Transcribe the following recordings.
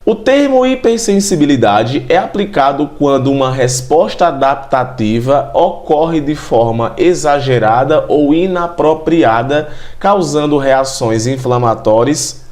O termo hipersensibilidade é aplicado quando uma resposta adaptativa ocorre de forma exagerada ou inapropriada, causando reações inflamatórias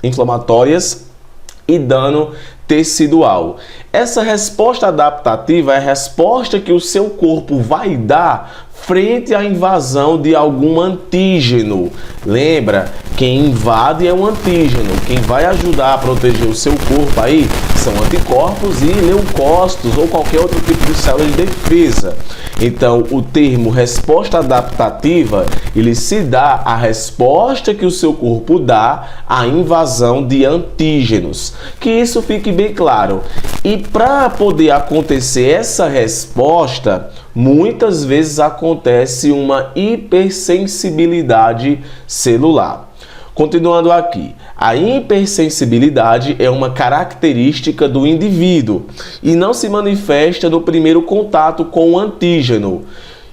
e dano tecidual. Essa resposta adaptativa é a resposta que o seu corpo vai dar frente à invasão de algum antígeno. Lembra, quem invade é um antígeno. Quem vai ajudar a proteger o seu corpo aí são anticorpos e leucócitos ou qualquer outro tipo de célula de defesa. Então, o termo resposta adaptativa, ele se dá à resposta que o seu corpo dá à invasão de antígenos. Que isso fique bem claro. E para poder acontecer essa resposta, muitas vezes acontece uma hipersensibilidade celular. Continuando aqui, a hipersensibilidade é uma característica do indivíduo e não se manifesta no primeiro contato com o antígeno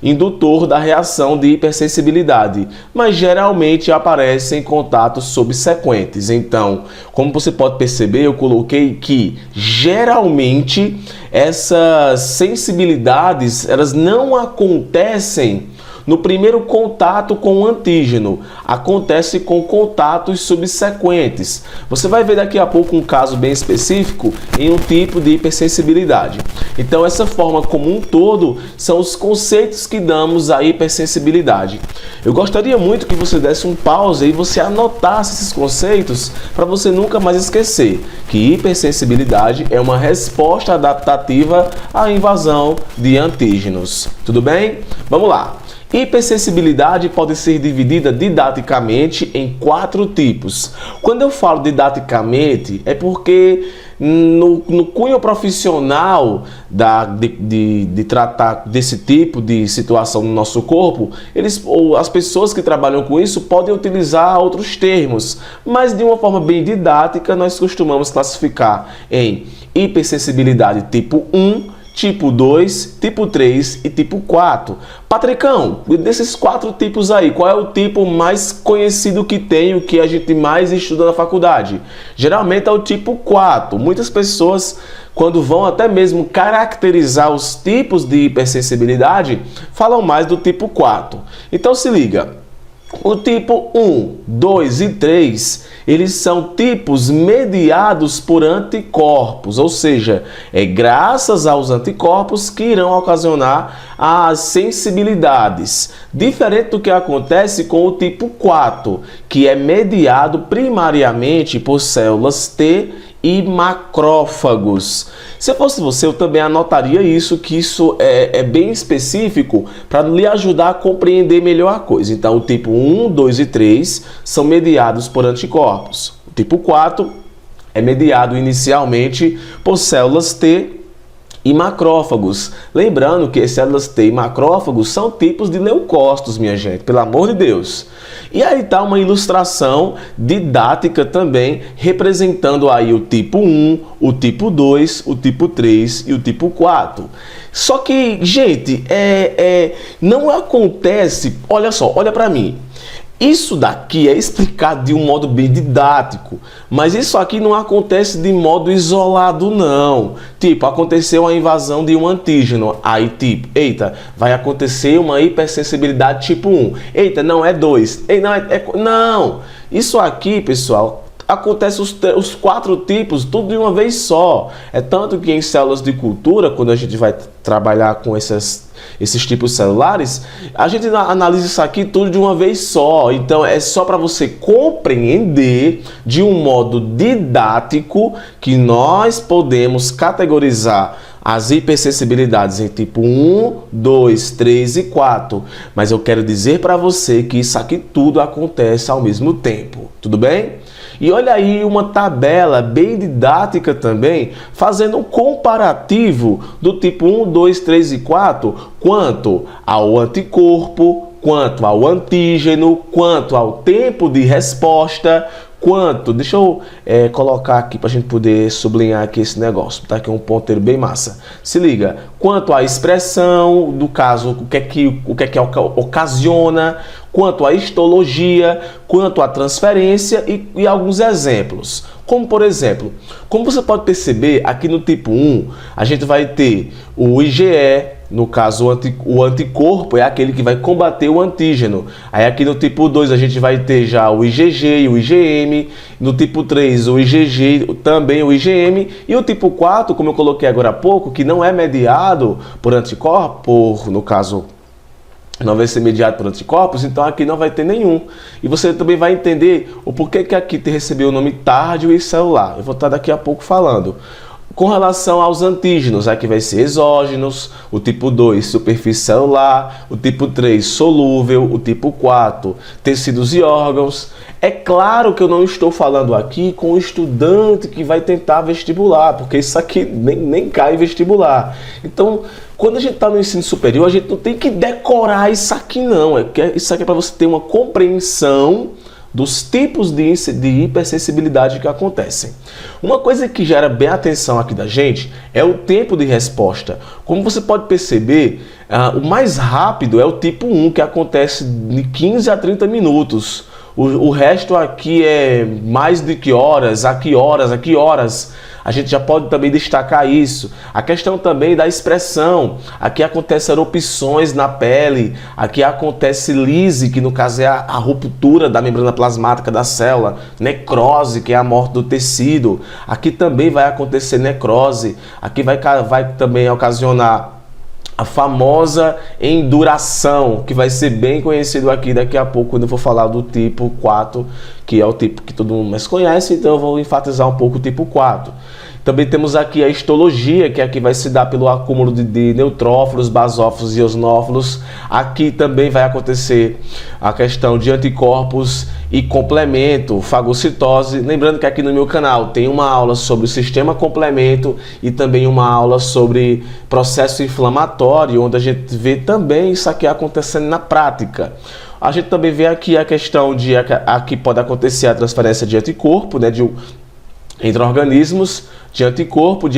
indutor da reação de hipersensibilidade, mas geralmente aparece em contatos subsequentes. Então, como você pode perceber, eu coloquei que geralmente essas sensibilidades, elas não acontecem no primeiro contato com o antígeno, acontece com contatos subsequentes. Você vai ver daqui a pouco um caso bem específico em um tipo de hipersensibilidade. Então, essa forma como um todo são os conceitos que damos à hipersensibilidade. Eu gostaria muito que você desse um pause e você anotasse esses conceitos para você nunca mais esquecer que hipersensibilidade é uma resposta adaptativa à invasão de antígenos. Tudo bem? Vamos lá. Hipersensibilidade pode ser dividida didaticamente em 4 tipos. Quando eu falo didaticamente, é porque no cunho profissional de tratar desse tipo de situação no nosso corpo, as pessoas que trabalham com isso podem utilizar outros termos, mas de uma forma bem didática nós costumamos classificar em hipersensibilidade tipo 1, tipo 2, tipo 3 e tipo 4. Patricão, desses 4 tipos aí, qual é o tipo mais conhecido que tem, o que a gente mais estuda na faculdade? Geralmente é o tipo 4. Muitas pessoas, quando vão até mesmo caracterizar os tipos de hipersensibilidade, falam mais do tipo 4. Então se liga. O tipo 1, 2 e 3, eles são tipos mediados por anticorpos, ou seja, é graças aos anticorpos que irão ocasionar as sensibilidades. Diferente do que acontece com o tipo 4, que é mediado primariamente por células T e macrófagos. Se eu fosse você, eu também anotaria isso, que isso é bem específico para lhe ajudar a compreender melhor a coisa. Então, o tipo 1, 2 e 3 são mediados por anticorpos. O tipo 4 é mediado inicialmente por células T e macrófagos. Lembrando que as células T e macrófagos são tipos de leucócitos, minha gente, pelo amor de Deus. E aí está uma ilustração didática também, representando aí o tipo 1, o tipo 2, o tipo 3 e o tipo 4. Só que, gente, não acontece... Olha só, olha para mim. Isso daqui é explicado de um modo bem didático, mas isso aqui não acontece de modo isolado, não. Tipo, aconteceu a invasão de um antígeno, aí tipo, eita, vai acontecer uma hipersensibilidade tipo 1. Eita, não é 2. Não, isso aqui, pessoal, acontece os 4 tipos, tudo de uma vez só. É tanto que em células de cultura, quando a gente vai trabalhar com esses tipos celulares, a gente analisa isso aqui tudo de uma vez só. Então é só para você compreender de um modo didático que nós podemos categorizar as hipersensibilidades em tipo 1, 2, 3 e 4. Mas eu quero dizer para você que isso aqui tudo acontece ao mesmo tempo. Tudo bem? E olha aí uma tabela bem didática também, fazendo um comparativo do tipo 1, 2, 3 e 4, quanto ao anticorpo, quanto ao antígeno, quanto ao tempo de resposta, quanto... Deixa eu colocar aqui para a gente poder sublinhar aqui esse negócio. Tá aqui um ponteiro bem massa. Se liga. Quanto à expressão, do caso, o que é que ocasiona, quanto à histologia, quanto à transferência e alguns exemplos. Como por exemplo, como você pode perceber, aqui no tipo 1, a gente vai ter o IgE, no caso o anticorpo é aquele que vai combater o antígeno. Aí aqui no tipo 2 a gente vai ter já o IgG e o IgM, no tipo 3 o IgG, também o IgM, e o tipo 4, como eu coloquei agora há pouco, que não é mediado por anticorpo, no caso não vai ser mediado por anticorpos, então aqui não vai ter nenhum. E você também vai entender o porquê que aqui recebeu o nome tardio e celular. Eu vou estar daqui a pouco falando. Com relação aos antígenos, aqui vai ser exógenos, o tipo 2, superfície celular, o tipo 3, solúvel, o tipo 4, tecidos e órgãos. É claro que eu não estou falando aqui com o estudante que vai tentar vestibular, porque isso aqui nem cai em vestibular. Então, quando a gente está no ensino superior, a gente não tem que decorar isso aqui não. Isso aqui é para você ter uma compreensão dos tipos de hipersensibilidade que acontecem. Uma coisa que gera bem a atenção aqui da gente é o tempo de resposta. Como você pode perceber, o mais rápido é o tipo 1, que acontece de 15 a 30 minutos. O resto aqui é mais de que horas, a que horas, a que horas. A gente já pode também destacar isso. A questão também da expressão. Aqui acontece erupções na pele, aqui acontece lise, que no caso é a ruptura da membrana plasmática da célula, necrose, que é a morte do tecido. Aqui também vai acontecer necrose, aqui vai também ocasionar a famosa enduração, que vai ser bem conhecido aqui daqui a pouco, quando eu for falar do tipo 4, que é o tipo que todo mundo mais conhece, então eu vou enfatizar um pouco o tipo 4. Também temos aqui a histologia, que aqui vai se dar pelo acúmulo de neutrófilos, basófilos e eosinófilos. Aqui também vai acontecer a questão de anticorpos e complemento, fagocitose. Lembrando que aqui no meu canal tem uma aula sobre o sistema complemento e também uma aula sobre processo inflamatório, onde a gente vê também isso aqui acontecendo na prática. A gente também vê aqui a questão de aqui pode acontecer a transferência de anticorpo, né, entre organismos, de anticorpo,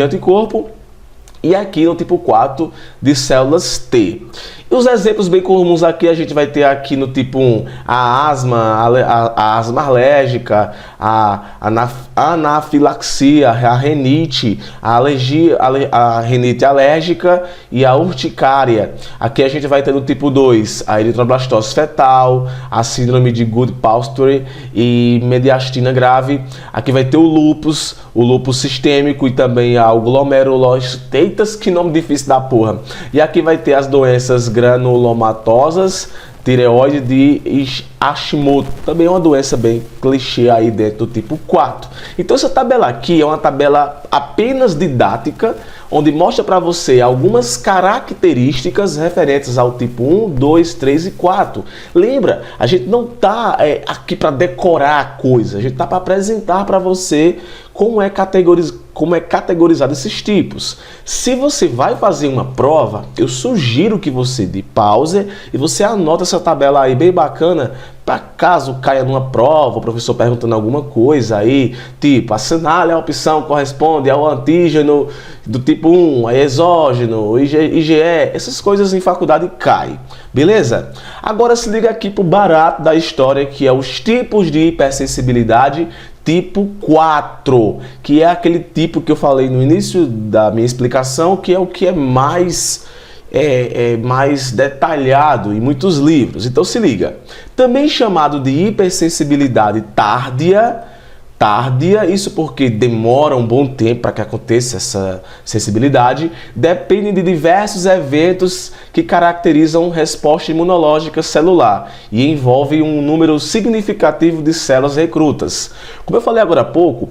e aqui no tipo 4 de células T. E os exemplos bem comuns aqui, a gente vai ter aqui no tipo 1 a asma alérgica, a anafilaxia, a rinite, a alergia, a rinite alérgica e a urticária. Aqui a gente vai ter no tipo 2 a eritroblastose fetal, a síndrome de Goodpasture e mediastina grave. Aqui vai ter o lúpus sistêmico e também a glomerulose. Eita, que nome difícil da porra. E aqui vai ter as doenças granulomatosas, tireoide de Hashimoto, também é uma doença bem clichê aí dentro do tipo 4. Então essa tabela aqui é uma tabela apenas didática, onde mostra para você algumas características referentes ao tipo 1, 2, 3 e 4. Lembra, a gente não está aqui para decorar a coisa, a gente está para apresentar para você como é categorizado esses tipos. Se você vai fazer uma prova, eu sugiro que você dê pause e você anota essa tabela aí bem bacana, para caso caia numa prova, o professor perguntando alguma coisa aí, tipo, assinale a opção corresponde ao antígeno do tipo 1, é exógeno, IgE, essas coisas em faculdade caem, beleza? Agora se liga aqui pro barato da história, que é os tipos de hipersensibilidade tipo 4, que é aquele tipo que eu falei no início da minha explicação, que é o que é mais detalhado em muitos livros. Então se liga. Também chamado de hipersensibilidade tardia, isso porque demora um bom tempo para que aconteça essa sensibilidade, depende de diversos eventos que caracterizam resposta imunológica celular e envolve um número significativo de células recrutas. Como eu falei agora há pouco,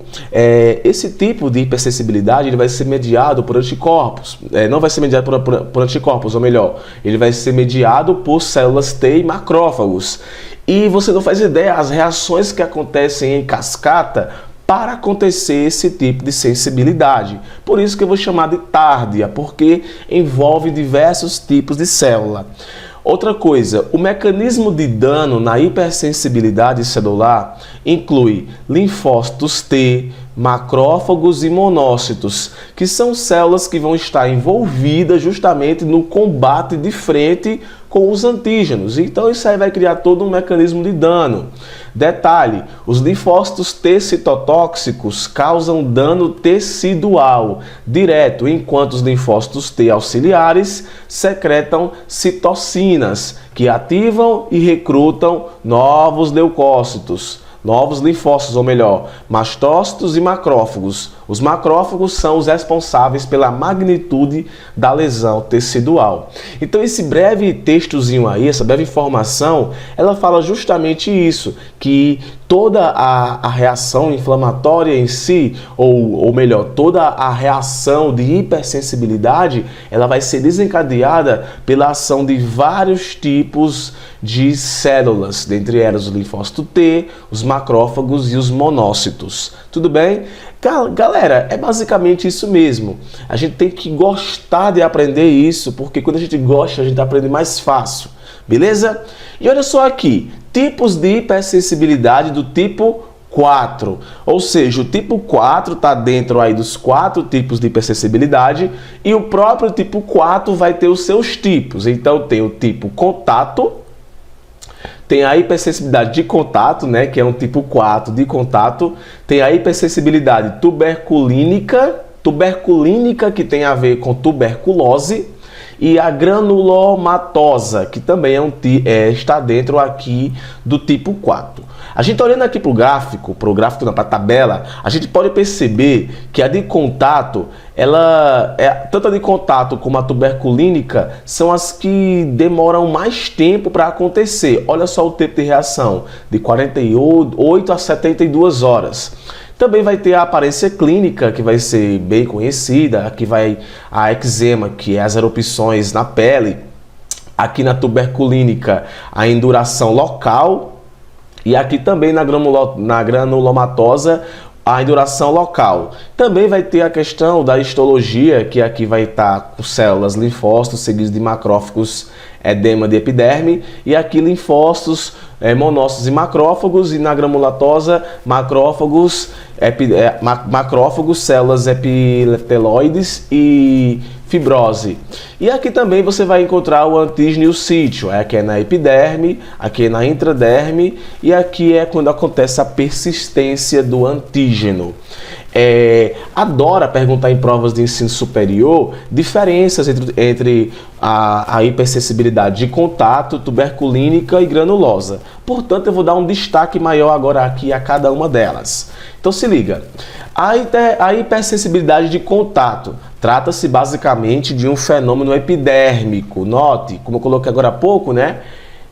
esse tipo de hipersensibilidade ele vai ser mediado por anticorpos, não vai ser mediado por anticorpos, ou melhor, ele vai ser mediado por células T e macrófagos. E você não faz ideia as reações que acontecem em cascata para acontecer esse tipo de sensibilidade. Por isso que eu vou chamar de tardia, porque envolve diversos tipos de célula. Outra coisa, o mecanismo de dano na hipersensibilidade celular inclui linfócitos T, macrófagos e monócitos, que são células que vão estar envolvidas justamente no combate de frente com os antígenos. Então isso aí vai criar todo um mecanismo de dano. Detalhe, os linfócitos T citotóxicos causam dano tecidual direto, enquanto os linfócitos T auxiliares secretam citocinas, que ativam e recrutam novos leucócitos. Novos linfócitos, ou melhor, mastócitos e macrófagos. Os macrófagos são os responsáveis pela magnitude da lesão tecidual. Então esse breve textozinho aí, essa breve informação, ela fala justamente isso, que toda a reação inflamatória em si, ou melhor, toda a reação de hipersensibilidade, ela vai ser desencadeada pela ação de vários tipos de células, dentre elas o linfócito T, os macrófagos e os monócitos. Tudo bem? Galera, é basicamente isso mesmo. A gente tem que gostar de aprender isso, porque quando a gente gosta, a gente aprende mais fácil. Beleza? E olha só aqui, tipos de hipersensibilidade do tipo 4. Ou seja, o tipo 4 está dentro aí dos 4 tipos de hipersensibilidade e o próprio tipo 4 vai ter os seus tipos. Então tem o tipo contato, tem a hipersensibilidade de contato, né, que é um tipo 4 de contato. Tem a hipersensibilidade tuberculínica, que tem a ver com tuberculose. E a granulomatosa, que também está dentro aqui do tipo 4. A gente olhando aqui para o gráfico, para a tabela, a gente pode perceber que a de contato, tanto a de contato como a tuberculínica, são as que demoram mais tempo para acontecer. Olha só o tempo de reação, de 48 a 72 horas. Também vai ter a aparência clínica, que vai ser bem conhecida. Aqui vai a eczema, que é as erupções na pele. Aqui na tuberculínica, a induração local. E aqui também na granulomatosa, a induração local. Também vai ter a questão da histologia, que aqui vai estar com células linfócitos seguidos de macrófagos, edema de epiderme, e aqui linfócitos, monócitos e macrófagos, e na granulomatosa, macrófagos, células epiteloides e fibrose. E aqui também você vai encontrar o antígeno e o sítio. Aqui é na epiderme, aqui é na intraderme e aqui é quando acontece a persistência do antígeno. Adora perguntar em provas de ensino superior diferenças entre a hipersensibilidade de contato, tuberculínica e granulosa. Portanto, eu vou dar um destaque maior agora aqui a cada uma delas. Então se liga. A hipersensibilidade de contato trata-se basicamente de um fenômeno epidérmico. Note, como eu coloquei agora há pouco, né?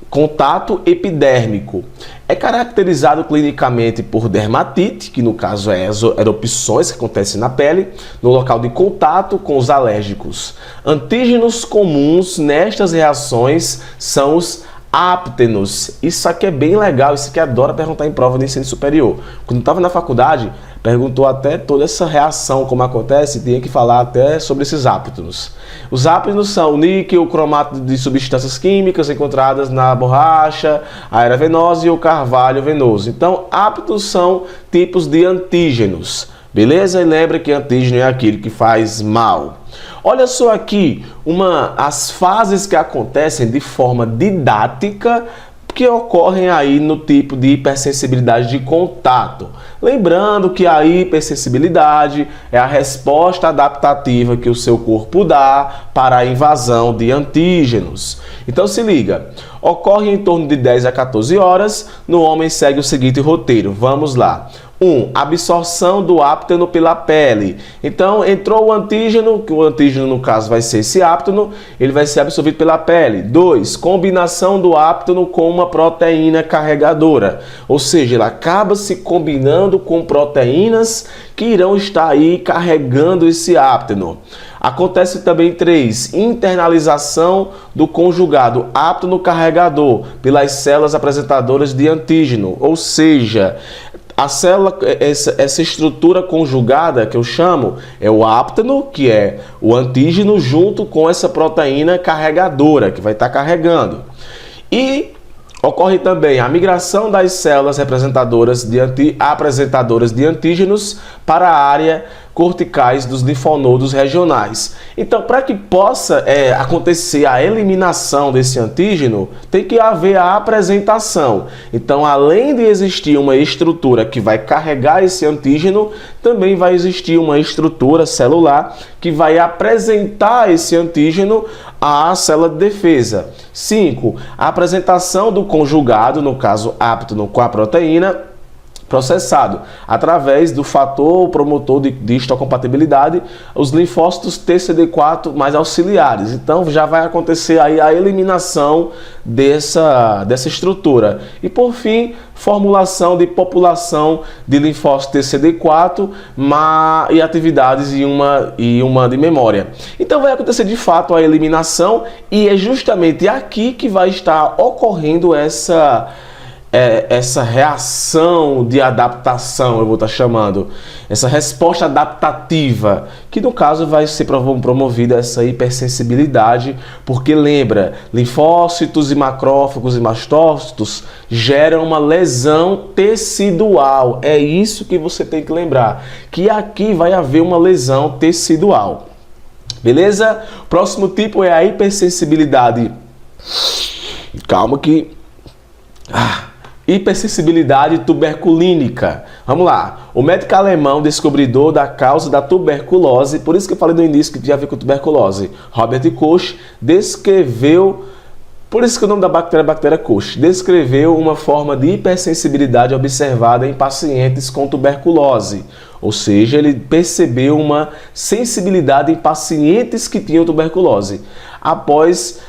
Contato epidérmico. É caracterizado clinicamente por dermatite, que no caso é as erupções que acontecem na pele, no local de contato com os alérgicos. Antígenos comuns nestas reações são os áptenos. Isso aqui é bem legal, isso aqui adora perguntar em prova de ensino superior. Quando eu estava na faculdade, perguntou até toda essa reação, como acontece, e tinha que falar até sobre esses áptenos. Os áptenos são o níquel, o cromato de substâncias químicas encontradas na borracha, a aérea venosa e o carvalho venoso. Então, áptenos são tipos de antígenos. Beleza? E lembra que antígeno é aquele que faz mal. Olha só aqui as fases que acontecem de forma didática que ocorrem aí no tipo de hipersensibilidade de contato. Lembrando que a hipersensibilidade é a resposta adaptativa que o seu corpo dá para a invasão de antígenos. Então se liga, ocorre em torno de 10 a 14 horas, no homem segue o seguinte roteiro, vamos lá. 1. Absorção do ápteno pela pele. Então, entrou o antígeno, que o antígeno no caso vai ser esse ápteno, ele vai ser absorvido pela pele. 2. Combinação do ápteno com uma proteína carregadora. Ou seja, ele acaba se combinando com proteínas que irão estar aí carregando esse ápteno. Acontece também 3. Internalização do conjugado ápteno carregador pelas células apresentadoras de antígeno. Ou seja, a célula, essa estrutura conjugada que eu chamo, é o ápteno, que é o antígeno, junto com essa proteína carregadora, que vai estar carregando. E Ocorre também a migração das células apresentadoras de antígenos para a área corticais dos linfonodos regionais. Então, para que possa acontecer a eliminação desse antígeno, tem que haver a apresentação. Então, além de existir uma estrutura que vai carregar esse antígeno, também vai existir uma estrutura celular que vai apresentar esse antígeno à célula de defesa. 5. A apresentação do conjugado, no caso áptono com a proteína, processado através do fator promotor de histocompatibilidade, os linfócitos TCD4 mais auxiliares. Então já vai acontecer aí a eliminação dessa estrutura. E por fim, formulação de população de linfócitos TCD4 e atividades e uma de memória. Então vai acontecer de fato a eliminação, e é justamente aqui que vai estar ocorrendo essa reação de adaptação, eu vou estar chamando, essa resposta adaptativa, que no caso vai ser promovida essa hipersensibilidade, porque lembra, linfócitos e macrófagos e mastócitos geram uma lesão tecidual. É isso que você tem que lembrar, que aqui vai haver uma lesão tecidual. Beleza? Próximo tipo é a hipersensibilidade. Calma que... hipersensibilidade tuberculínica. Vamos lá. O médico alemão descobridor da causa da tuberculose, por isso que eu falei no início que tinha a ver com tuberculose, Robert Koch, descreveu, por isso que o nome da bactéria é bactéria Koch, descreveu uma forma de hipersensibilidade observada em pacientes com tuberculose. Ou seja, ele percebeu uma sensibilidade em pacientes que tinham tuberculose após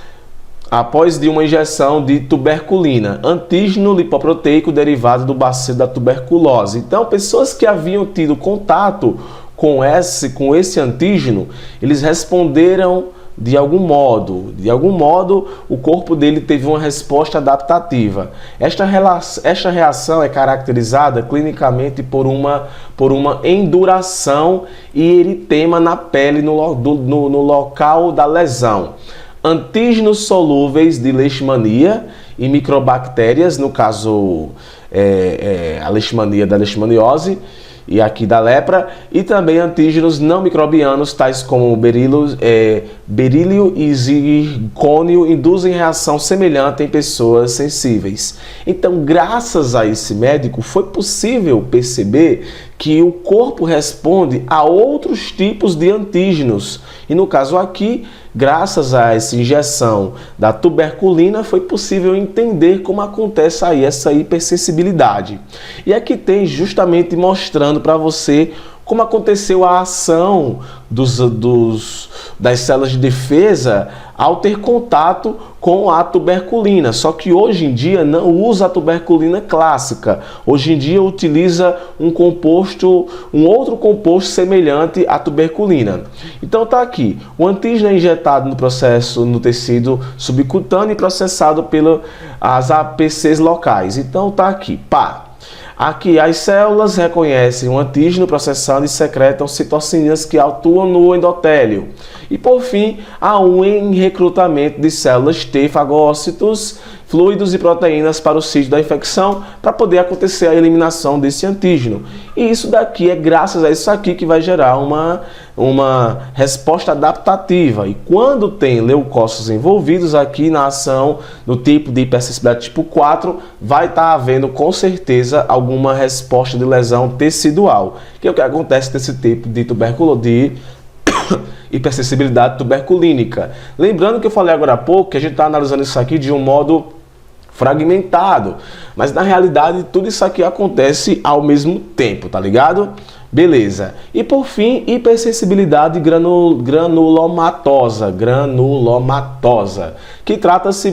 de uma injeção de tuberculina, antígeno lipoproteico derivado do bacilo da tuberculose. Então, pessoas que haviam tido contato com esse antígeno, eles responderam de algum modo. De algum modo, o corpo dele teve uma resposta adaptativa. Esta reação é caracterizada clinicamente por uma enduração e eritema na pele no local da lesão. Antígenos solúveis de leishmania e microbactérias, no caso a leishmania da leishmaniose e aqui da lepra, e também antígenos não microbianos, tais como berílio e zircônio, induzem reação semelhante em pessoas sensíveis. Então, graças a esse médico, foi possível perceber que o corpo responde a outros tipos de antígenos. E no caso aqui, graças a essa injeção da tuberculina, foi possível entender como acontece aí essa hipersensibilidade. E aqui tem justamente mostrando para você como aconteceu a ação das células de defesa ao ter contato com a tuberculina. Só que hoje em dia não usa a tuberculina clássica. Hoje em dia utiliza um outro composto semelhante à tuberculina. Então tá aqui, o antígeno é injetado no tecido subcutâneo e processado pelas APCs locais. Então tá aqui, pá. Aqui as células reconhecem o antígeno processando e secretam citocinas que atuam no endotélio. E por fim, há um recrutamento de células T, fagócitos, fluidos e proteínas para o sítio da infecção para poder acontecer a eliminação desse antígeno. E isso daqui é graças a isso aqui que vai gerar uma resposta adaptativa. E quando tem leucócitos envolvidos aqui na ação do tipo de hipersensibilidade tipo 4, vai estar havendo com certeza alguma resposta de lesão tecidual, que é o que acontece nesse tipo de hipersensibilidade tuberculínica. Lembrando que eu falei agora há pouco que a gente está analisando isso aqui de um modo fragmentado, mas na realidade tudo isso aqui acontece ao mesmo tempo, tá ligado? Beleza. E por fim, hipersensibilidade granulomatosa, que trata-se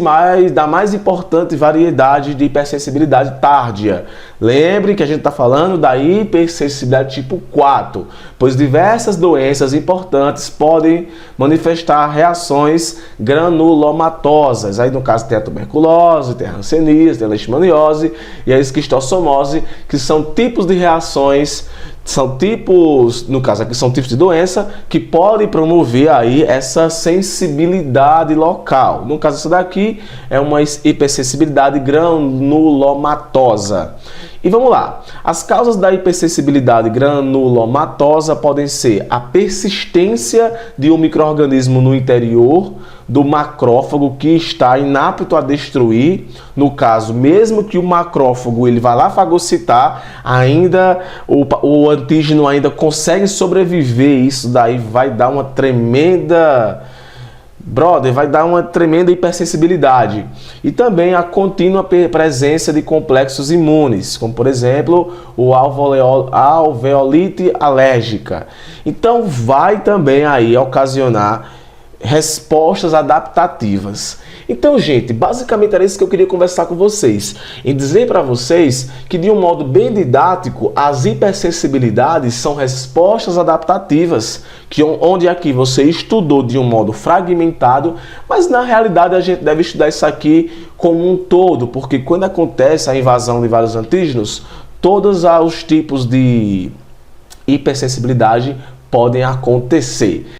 da mais importante variedade de hipersensibilidade tardia. Lembre que a gente está falando da hipersensibilidade tipo 4, pois diversas doenças importantes podem manifestar reações granulomatosas. Aí no caso tem a tuberculose, tem a hanseníase, tem a leishmaniose e a esquistossomose, que são tipos de reações São tipos, no caso aqui, são tipos de doença que podem promover aí essa sensibilidade local. No caso, essa daqui é uma hipersensibilidade granulomatosa. E vamos lá, as causas da hipersensibilidade granulomatosa podem ser a persistência de um micro-organismo no interior do macrófago que está inapto a destruir. No caso, mesmo que o macrófago ele vá lá fagocitar, ainda o antígeno ainda consegue sobreviver. Isso daí vai dar uma tremenda... vai dar uma tremenda hipersensibilidade. E também a contínua presença de complexos imunes, como por exemplo o alveolite alérgica. Então vai também aí ocasionar respostas adaptativas. Então, gente, basicamente era isso que eu queria conversar com vocês. E dizer para vocês que, de um modo bem didático, as hipersensibilidades são respostas adaptativas, onde aqui você estudou de um modo fragmentado, mas na realidade a gente deve estudar isso aqui como um todo, porque quando acontece a invasão de vários antígenos, todos os tipos de hipersensibilidade podem acontecer.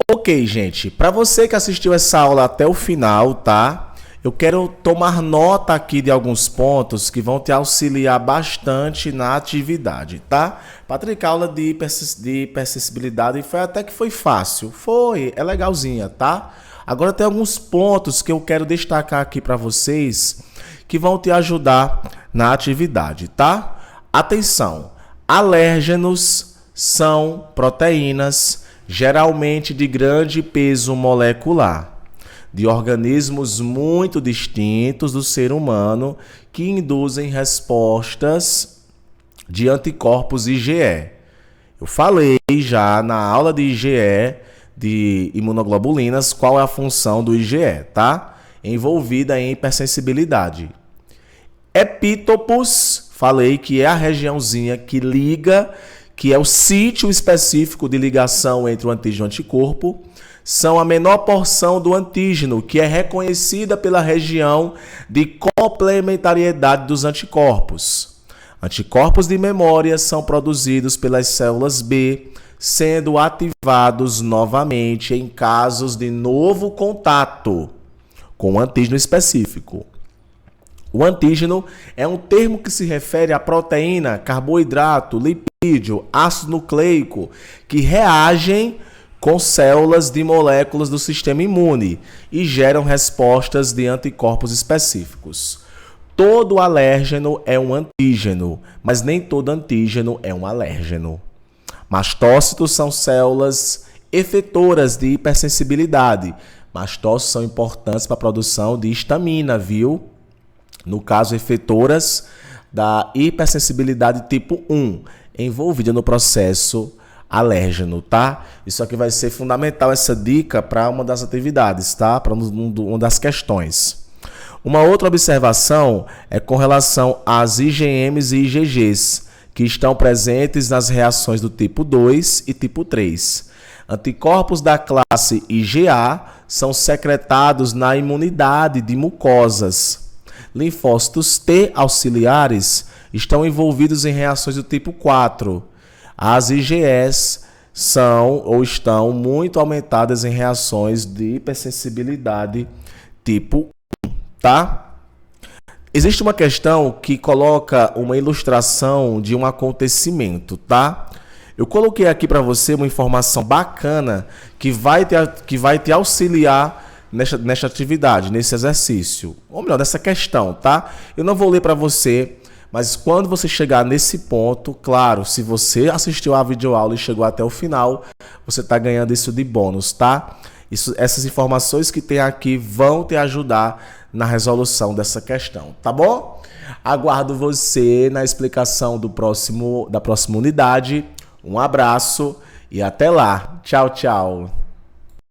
Ok, gente, para você que assistiu essa aula até o final, tá? Eu quero tomar nota aqui de alguns pontos que vão te auxiliar bastante na atividade, tá? Patrick, a aula de hipersensibilidade até que foi fácil. É legalzinha, tá? Agora tem alguns pontos que eu quero destacar aqui para vocês que vão te ajudar na atividade, tá? Atenção, alérgenos são proteínas geralmente de grande peso molecular, de organismos muito distintos do ser humano que induzem respostas de anticorpos IgE. Eu falei já na aula de IgE, de imunoglobulinas, qual é a função do IgE, tá? Envolvida em hipersensibilidade. Epítopos, falei que é a regiãozinha que liga, que é o sítio específico de ligação entre o antígeno e o anticorpo, são a menor porção do antígeno, que é reconhecida pela região de complementariedade dos anticorpos. Anticorpos de memória são produzidos pelas células B, sendo ativados novamente em casos de novo contato com o antígeno específico. O antígeno é um termo que se refere à proteína, carboidrato, lipídio, ácido nucleico, que reagem com células de moléculas do sistema imune e geram respostas de anticorpos específicos. Todo alérgeno é um antígeno, mas nem todo antígeno é um alérgeno. Mastócitos são células efetoras de hipersensibilidade. Mastócitos são importantes para a produção de histamina, viu? No caso, efetoras da hipersensibilidade tipo 1, envolvida no processo alérgeno, tá? Isso aqui vai ser fundamental, essa dica, para uma das atividades, tá? Para uma das questões. Uma outra observação é com relação às IgMs e IgGs, que estão presentes nas reações do tipo 2 e tipo 3. Anticorpos da classe IgA são secretados na imunidade de mucosas. Linfócitos T auxiliares estão envolvidos em reações do tipo 4. As IgS são ou estão muito aumentadas em reações de hipersensibilidade tipo 1, tá? Existe uma questão que coloca uma ilustração de um acontecimento, tá? Eu coloquei aqui para você uma informação bacana que vai te auxiliar nesta atividade, nesse exercício, ou melhor, nessa questão, tá? Eu não vou ler para você, mas quando você chegar nesse ponto, claro, se você assistiu a videoaula e chegou até o final, você está ganhando isso de bônus, tá? Essas informações que tem aqui vão te ajudar na resolução dessa questão, tá bom? Aguardo você na explicação da próxima unidade. Um abraço e até lá. Tchau, tchau.